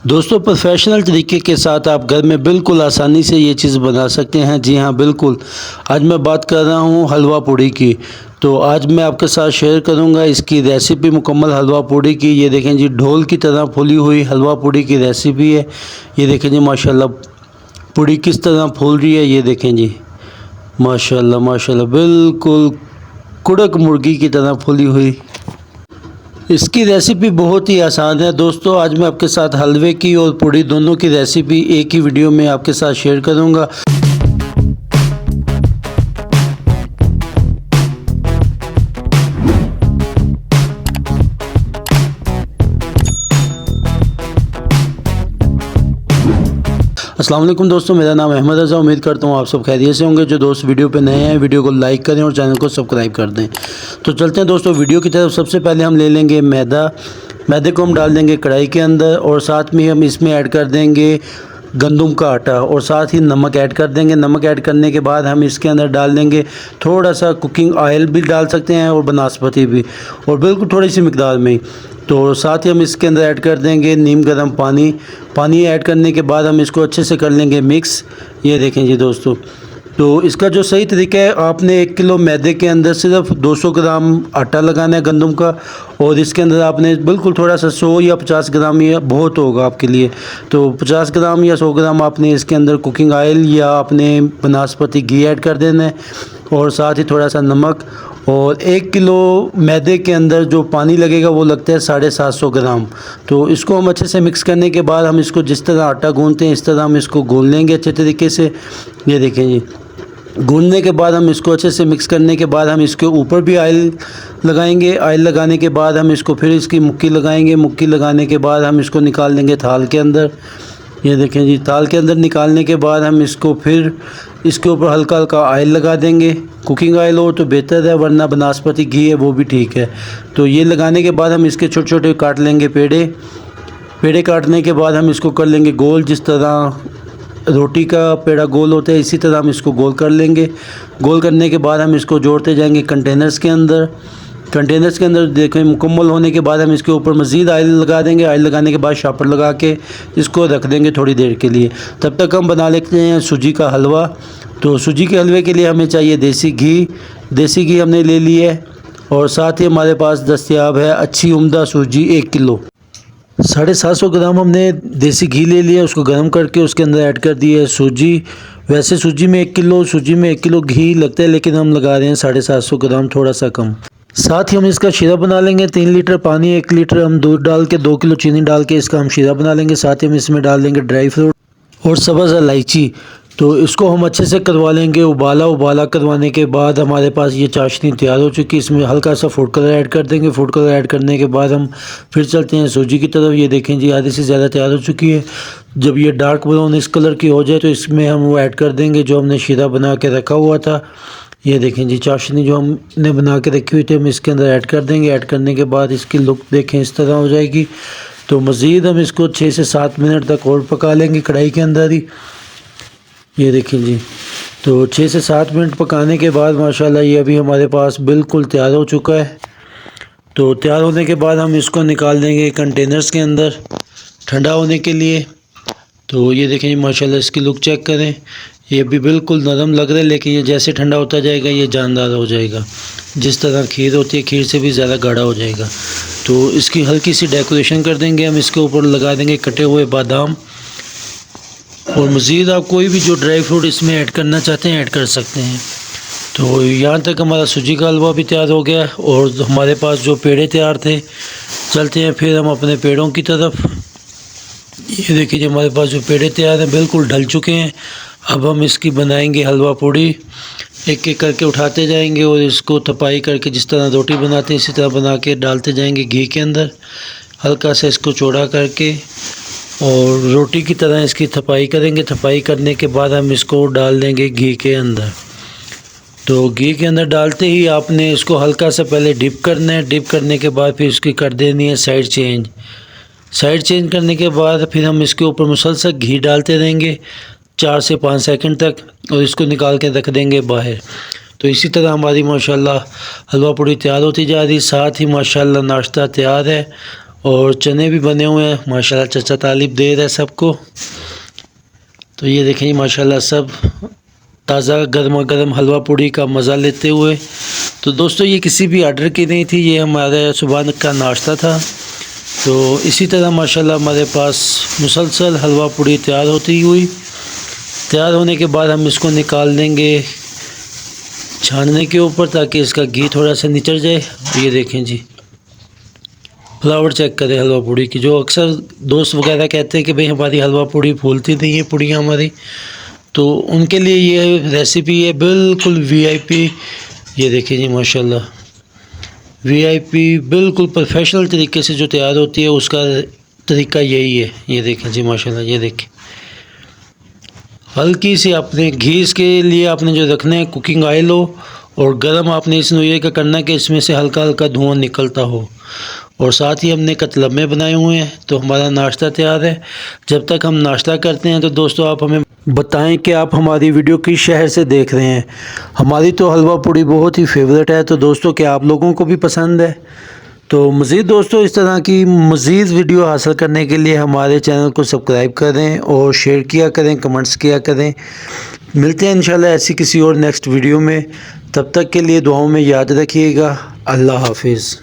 दोस्तों प्रोफेशनल तरीके के साथ आप घर में बिल्कुल आसानी से ये चीज़ बना सकते हैं। जी हाँ बिल्कुल। आज मैं बात कर रहा हूँ हलवा पूड़ी की। तो आज मैं आपके साथ शेयर करूँगा इसकी रेसिपी मुकम्मल हलवा पूड़ी की। ये देखें जी, ढोल की तरह फूली हुई हलवा पूड़ी की रेसिपी है। ये देखें जी माशाल्लाह पूड़ी किस तरह फूल रही है। ये देखें जी माशाल्लाह माशाल्लाह बिल्कुल कुड़क मुर्गी की तरह फूली हुई। इसकी रेसिपी बहुत ही आसान है दोस्तों। आज मैं आपके साथ हलवे की और पूड़ी दोनों की रेसिपी एक ही वीडियो में आपके साथ शेयर करूंगा। अस्सलाम वालेकुम दोस्तों, मेरा नाम अहमद रज़ा। उम्मीद करता हूँ आप सब खैरियत से होंगे। जो दोस्त वीडियो पे नए हैं वीडियो को लाइक करें और चैनल को सब्सक्राइब कर दें। तो चलते हैं दोस्तों वीडियो की तरफ। सबसे पहले हम ले लेंगे मैदे को हम डाल देंगे कढ़ाई के अंदर और साथ में हम इसमें ऐड कर देंगे गंदम का आटा और साथ ही नमक ऐड कर देंगे। नमक ऐड करने के बाद हम इसके अंदर डाल देंगे थोड़ा सा कुकिंग ऑयल भी डाल सकते हैं और बनस्पति भी, और बिल्कुल थोड़ी सी मिकदार में। तो साथ ही हम इसके अंदर ऐड कर देंगे नीम गर्म पानी ऐड करने के बाद हम इसको अच्छे से कर लेंगे मिक्स। ये देखें जी दोस्तों, तो इसका जो सही तरीका है, आपने 1 किलो मैदे के अंदर सिर्फ 200 ग्राम आटा लगाना है गंदम का, और इसके अंदर आपने बिल्कुल थोड़ा सा 100 या 50 ग्राम, ये बहुत होगा आपके लिए, तो 50 ग्राम या 100 ग्राम आपने इसके अंदर कुकिंग ऑयल या आपने बनस्पति घी ऐड कर देना है, और साथ ही थोड़ा सा नमक। और 1 किलो मैदे के अंदर जो पानी लगेगा वो लगता है 750 ग्राम। तो इसको हम अच्छे से मिक्स करने के बाद हम इसको जिस तरह आटा गूंथते हैं इस तरह हम इसको गूंथ लेंगे अच्छे तरीके से। ये देखें जी, गूंदने के बाद हम इसको अच्छे से मिक्स करने के बाद हम इसके ऊपर भी ऑयल लगाएंगे। ऑयल लगाने के बाद हम इसको फिर इसकी मुक्की लगाएंगे। मुक्की लगाने के बाद हम इसको निकाल लेंगे थाल के अंदर। ये देखें जी, थाल के अंदर निकालने के बाद हम इसको फिर इसके ऊपर हल्का हल्का ऑयल लगा देंगे। कुकिंग ऑयल हो तो बेहतर है, वरना बनस्पति घी है वो भी ठीक है। तो ये लगाने के बाद हम इसके छोटे छोटे काट लेंगे पेड़े काटने के बाद हम इसको कर लेंगे गोल। जिस तरह रोटी का पेड़ा गोल होता है इसी तरह हम इसको गोल कर लेंगे। गोल करने के बाद हम इसको जोड़ते जाएंगे कंटेनर्स के अंदर। देखें मुकम्मल होने के बाद हम इसके ऊपर मज़ीद ऑयल लगा देंगे। ऑयल लगाने के बाद शापर लगा के इसको रख देंगे थोड़ी देर के लिए। तब तक हम बना लेते हैं सूजी का हलवा। तो सूजी के हलवे के लिए हमें चाहिए देसी घी हमने ले ली है, और साथ ही हमारे पास दस्तयाब है अच्छी उम्दा सूजी 1 किलो। 750 ग्राम हमने देसी घी ले लिया, उसको गर्म करके उसके अंदर ऐड कर दी है सूजी। वैसे सूजी में 1 किलो घी लगता है, लेकिन हम लगा रहे हैं 750 ग्राम, थोड़ा सा कम। साथ ही हम इसका शीरा बना लेंगे। 3 लीटर पानी 1 लीटर हम दूध डाल के 2 किलो चीनी डाल के इसका हम शीरा बना लेंगे। साथ ही हम इसमें डाल देंगे ड्राई फ्रूट और सब्ज़ इलायची। तो इसको हम अच्छे से करवा लेंगे। उबाला करवाने के बाद हमारे पास ये चाशनी तैयार हो चुकी है। इसमें हल्का सा फूड कलर ऐड कर देंगे। फूड कलर ऐड करने के बाद हम फिर चलते हैं सूजी की तरफ। ये देखें जी, आधे से ज़्यादा तैयार हो चुकी है। जब ये डार्क ब्राउन इस कलर की हो जाए तो इसमें हम वो ऐड कर देंगे जो हमने शीरा बना के रखा हुआ था। ये देखें जी, चाशनी जो हमने बना के रखी हुई थी हम इसके अंदर ऐड कर देंगे। ऐड करने के बाद इसकी लुक देखें इस तरह हो जाएगी। तो मज़ीद हम इसको 6 से 7 मिनट तक और पका लेंगे कढ़ाई के अंदर ही। ये देखें जी, तो 6 से 7 मिनट पकाने के बाद माशाल्लाह ये अभी हमारे पास बिल्कुल तैयार हो चुका है। तो तैयार होने के बाद हम इसको निकाल देंगे कंटेनर्स के अंदर ठंडा होने के लिए। तो ये देखें जी माशाल्लाह इसकी लुक चेक करें, ये भी बिल्कुल नरम लग रहा है, लेकिन ये जैसे ठंडा होता जाएगा ये जानदार हो जाएगा। जिस तरह खीर होती है खीर से भी ज़्यादा गाढ़ा हो जाएगा। तो इसकी हल्की सी डेकोरेशन कर देंगे हम। इसके ऊपर लगा देंगे कटे हुए बादाम, और मज़ीद आप कोई भी जो ड्राई फ्रूट इसमें ऐड करना चाहते हैं ऐड कर सकते हैं। तो यहाँ तक हमारा सूजी का हलवा भी तैयार हो गया, और हमारे पास जो पेड़े तैयार थे। चलते हैं फिर हम अपने पेड़ों की तरफ। ये देखिए जी, हमारे पास जो पेड़े तैयार हैं बिल्कुल ढल चुके हैं। अब हम इसकी बनाएंगे हलवा पूड़ी। एक एक करके उठाते जाएंगे और इसको थपाई करके जिस तरह रोटी बनाते हैं इसी तरह बना के डालते जाएंगे घी के अंदर, हल्का सा इसको चौड़ा करके, और रोटी की तरह इसकी थपाई करेंगे। थपाई करने के बाद हम इसको डाल देंगे घी के अंदर। तो घी के अंदर डालते ही आपने इसको हल्का सा पहले डिप करना है। डिप करने के बाद फिर इसकी कर देनी है साइड चेंज करने के बाद फिर हम इसके ऊपर मुसलसल घी डालते रहेंगे 4 से 5 सेकंड तक, और इसको निकाल के रख देंगे बाहर। तो इसी तरह हमारी माशाल्लाह हलवा पूड़ी तैयार होती जा रही। साथ ही माशाल्लाह नाश्ता तैयार है, और चने भी बने हुए हैं माशाल्लाह। चाचा तालिब दे रहा है सबको। तो ये देखें जी माशाल्लाह सब ताज़ा गर्मा गर्म हलवा पूड़ी का मज़ा लेते हुए। तो दोस्तों ये किसी भी ऑर्डर की नहीं थी, ये हमारे सुबह का नाश्ता था। तो इसी तरह माशाल्लाह हमारे पास मुसलसल हलवा पूड़ी तैयार होती हुई। तैयार होने के बाद हम इसको निकाल देंगे छानने के ऊपर, ताकि इसका घी थोड़ा सा निचर जाए। ये देखें जी फ्लावर चेक करें हलवा पूड़ी की। जो अक्सर दोस्त वगैरह कहते हैं कि भाई हमारी हलवा पूड़ी फूलती नहीं है पूड़ियाँ हमारी, तो उनके लिए ये रेसिपी है बिल्कुल वीआईपी। ये देखें जी माशाल्लाह वीआईपी बिल्कुल प्रोफेशनल तरीके से जो तैयार होती है, उसका तरीका यही है। ये देखें जी माशाल्लाह, ये देखें हल्की सी अपने घी के लिए आपने जो रखना है कुकिंग ऑयल हो, और गरम आपने इस नोये का करना है कि इसमें से हल्का हल्का धुआं निकलता हो। और साथ ही हमने कतलम्मे बनाए हुए हैं। तो हमारा नाश्ता तैयार है। जब तक हम नाश्ता करते हैं तो दोस्तों आप हमें बताएं कि आप हमारी वीडियो किस शहर से देख रहे हैं। हमारी तो हलवा पूड़ी बहुत ही फेवरेट है। तो दोस्तों क्या आप लोगों को भी पसंद है? तो मज़ीद दोस्तों इस तरह की मज़ीद वीडियो हासिल करने के लिए हमारे चैनल को सब्सक्राइब करें और शेयर किया करें, कमेंट्स किया करें। मिलते हैं इंशाल्लाह ऐसी किसी और नेक्स्ट वीडियो में। तब तक के लिए दुआओं में याद रखिएगा। अल्लाह हाफिज़।